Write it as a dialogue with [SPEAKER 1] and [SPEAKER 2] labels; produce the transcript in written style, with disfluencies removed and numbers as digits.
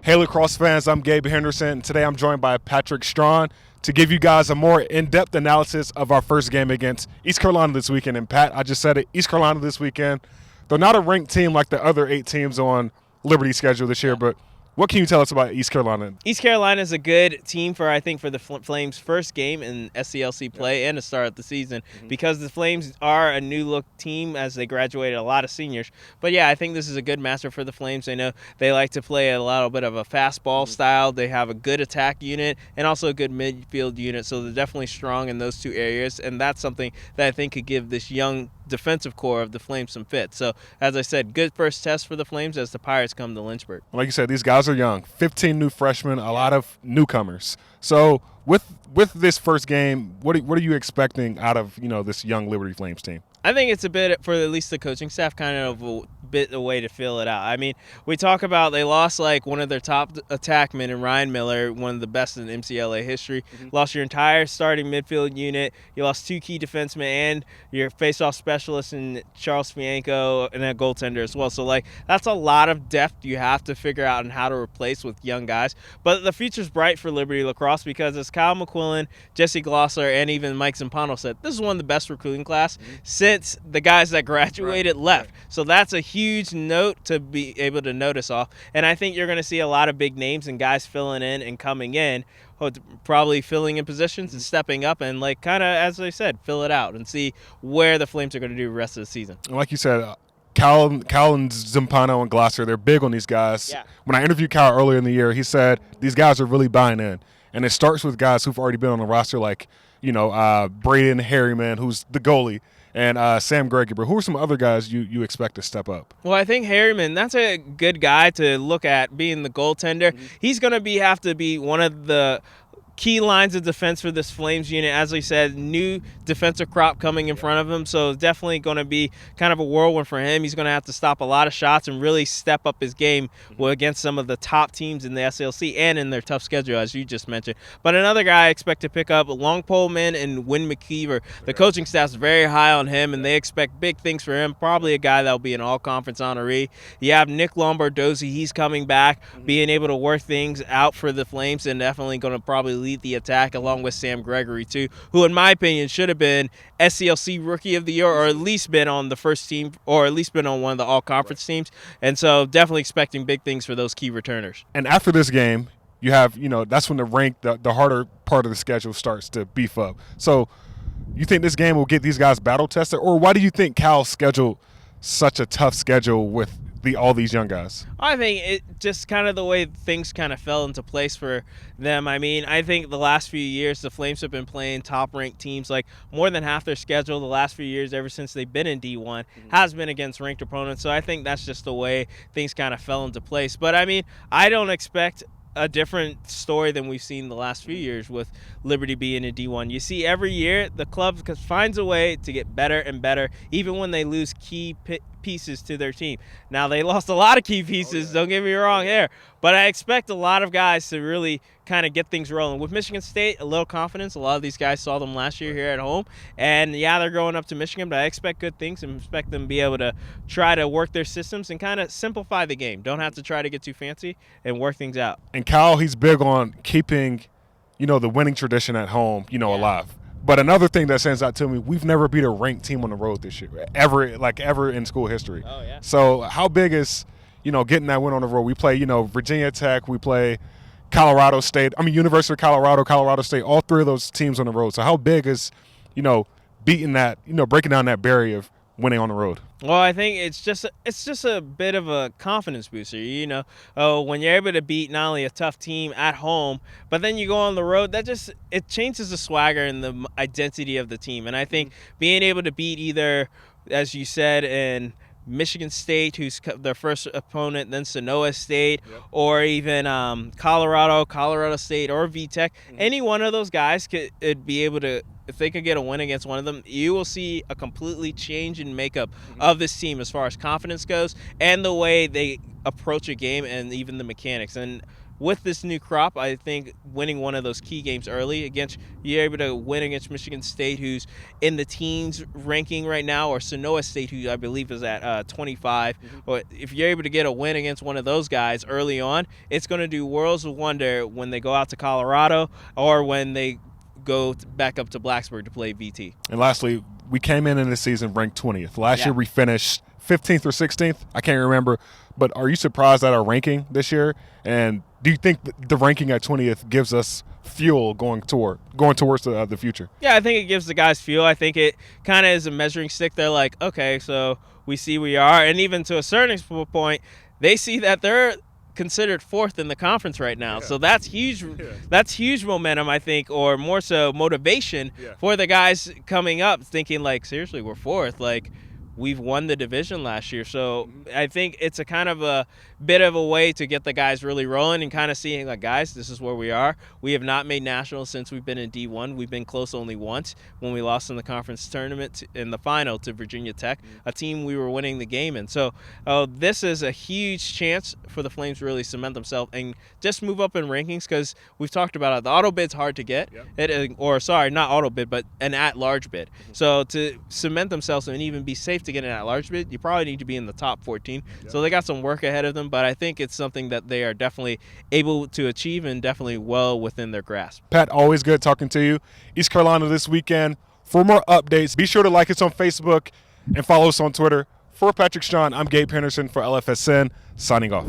[SPEAKER 1] Hey, Lacrosse fans, I'm Gabe Henderson, and today I'm joined by Patrick Strawn to give you guys a more in-depth analysis of our first game against East Carolina this weekend. And Pat, I just said it, East Carolina this weekend. They're not a ranked team like the other 8 teams on Liberty's schedule this year, but what can you tell us about East Carolina?
[SPEAKER 2] East Carolina is a good team for the Flames' first game in SCLC play and to start of the season because the Flames are a new-look team as they graduated a lot of seniors. But, yeah, I think this is a good matchup for the Flames. I know they like to play a little bit of a fastball style. They have a good attack unit and also a good midfield unit, so they're definitely strong in those two areas, and that's something that I think could give this young defensive core of the Flames some fit. So, as I said, good first test for the Flames as the Pirates come to Lynchburg.
[SPEAKER 1] Like you said, these guys are young. 15 new freshmen, a lot of newcomers. So, with this first game, what are you expecting out of this young Liberty Flames team?
[SPEAKER 2] I think it's a bit, for at least the coaching staff, kind of a bit a way to fill it out. I mean, we talk about they lost like one of their top attackmen in Ryan Miller, one of the best in MCLA history. Lost your entire starting midfield unit. You lost 2 key defensemen and your face-off specialist in Charles Fianco and a goaltender as well. So, like, that's a lot of depth you have to figure out and how to replace with young guys. But the future's bright for Liberty Lacrosse because as Kyle McQuillan, Jesse Glosser, and even Mike Zampano said, this is one of the best recruiting class since the guys that graduated left. So that's a huge note to be able to notice off. And I think you're going to see a lot of big names and guys filling in and coming in, probably filling in positions and stepping up and, like, kind of, as I said, fill it out and see where the Flames are going to do the rest of the season.
[SPEAKER 1] Like you said, Cal and Zampano and Glosser, they're big on these guys.
[SPEAKER 2] Yeah.
[SPEAKER 1] When I interviewed Cal earlier in the year, he said these guys are really buying in. And it starts with guys who've already been on the roster like, Braden Harriman, who's the goalie, and Sam Gregory. Who are some other guys you expect to step up?
[SPEAKER 2] Well, I think Harriman, that's a good guy to look at being the goaltender. He's going to have to be one of the key lines of defense for this Flames unit. As I said, new defensive crop coming in front of him, so definitely going to be kind of a whirlwind for him. He's going to have to stop a lot of shots and really step up his game against some of the top teams in the SLC and in their tough schedule, as you just mentioned. But another guy I expect to pick up, Long Poleman and Wynn McKeever. The coaching staff's very high on him, and they expect big things for him. Probably a guy that'll be an all-conference honoree. You have Nick Lombardozzi. He's coming back, being able to work things out for the Flames, and definitely going to probably lead the attack along with Sam Gregory too, who in my opinion should have been SCLC Rookie of the Year or at least been on the first team or at least been on one of the all-conference teams. And so definitely expecting big things for those key returners.
[SPEAKER 1] And after this game, you have, that's when the harder part of the schedule starts to beef up. So you think this game will get these guys battle tested, or why do you think Cal scheduled such a tough schedule with all these young guys?
[SPEAKER 2] I think it just kind of the way things kind of fell into place for them. I mean, I think the last few years the Flames have been playing top-ranked teams. Like, more than half their schedule the last few years ever since they've been in D1 has been against ranked opponents. So I think that's just the way things kind of fell into place. But, I mean, I don't expect a different story than we've seen the last few years with Liberty being in D1. You see every year the club finds a way to get better and better, even when they lose key pieces to their team. Now, they lost a lot of key pieces, don't get me wrong there, but I expect a lot of guys to really kind of get things rolling. With Michigan State, a little confidence. A lot of these guys saw them last year here at home, and yeah, they're going up to Michigan, but I expect good things and expect them to be able to try to work their systems and kind of simplify the game. Don't have to try to get too fancy and work things out.
[SPEAKER 1] And Cal, he's big on keeping, the winning tradition at home, alive. But another thing that stands out to me, we've never beat a ranked team on the road this year, ever in school history.
[SPEAKER 2] Oh, yeah.
[SPEAKER 1] So how big is, getting that win on the road? We play, Virginia Tech, we play Colorado State, University of Colorado, Colorado State, all 3 of those teams on the road. So how big is, beating that, breaking down that barrier of winning on the road?
[SPEAKER 2] Well, I think it's just a bit of a confidence booster, when you're able to beat not only a tough team at home, but then you go on the road, it changes the swagger and the identity of the team. And I think being able to beat either, as you said, in Michigan State, who's their first opponent, then Sonoma State, or even Colorado State, or VTech, any one of those guys could be able to, if they could get a win against one of them, you will see a completely change in makeup of this team as far as confidence goes and the way they approach a game and even the mechanics. And with this new crop, I think winning one of those key games early against, you're able to win against Michigan State, who's in the teens ranking right now, or Sonoa State, who I believe is at 25. Or if you're able to get a win against one of those guys early on, it's going to do worlds of wonder when they go out to Colorado or when they go back up to Blacksburg to play VT.
[SPEAKER 1] And lastly, we came in this season ranked 20th. Last year we finished 15th or 16th. I can't remember. But are you surprised at our ranking this year? And do you think the ranking at 20th gives us fuel going towards the future?
[SPEAKER 2] Yeah, I think it gives the guys fuel. I think it kind of is a measuring stick. They're like, okay, so we see we are. And even to a certain point, they see that they're considered fourth in the conference right now. So that's huge. That's huge momentum, I think, or more so motivation for the guys coming up, thinking like, seriously, we're fourth. Like, we've won the division last year. So I think it's a kind of a bit of a way to get the guys really rolling and kind of seeing, like, guys, this is where we are. We have not made nationals since we've been in D1. We've been close only once when we lost in the conference tournament in the final to Virginia Tech, a team we were winning the game in. So this is a huge chance for the Flames to really cement themselves and just move up in rankings, because we've talked about it. The auto bid's hard to get, not auto bid, but an at-large bid. So to cement themselves and even be safe to get an at-large bid, you probably need to be in the top 14. So they got some work ahead of them, but I think it's something that they are definitely able to achieve and definitely well within their grasp.
[SPEAKER 1] Pat, always good talking to you. East Carolina this weekend. For more updates, be sure to like us on Facebook and follow us on Twitter. For Patrick Strawn, I'm Gabe Henderson for LFSN, signing off.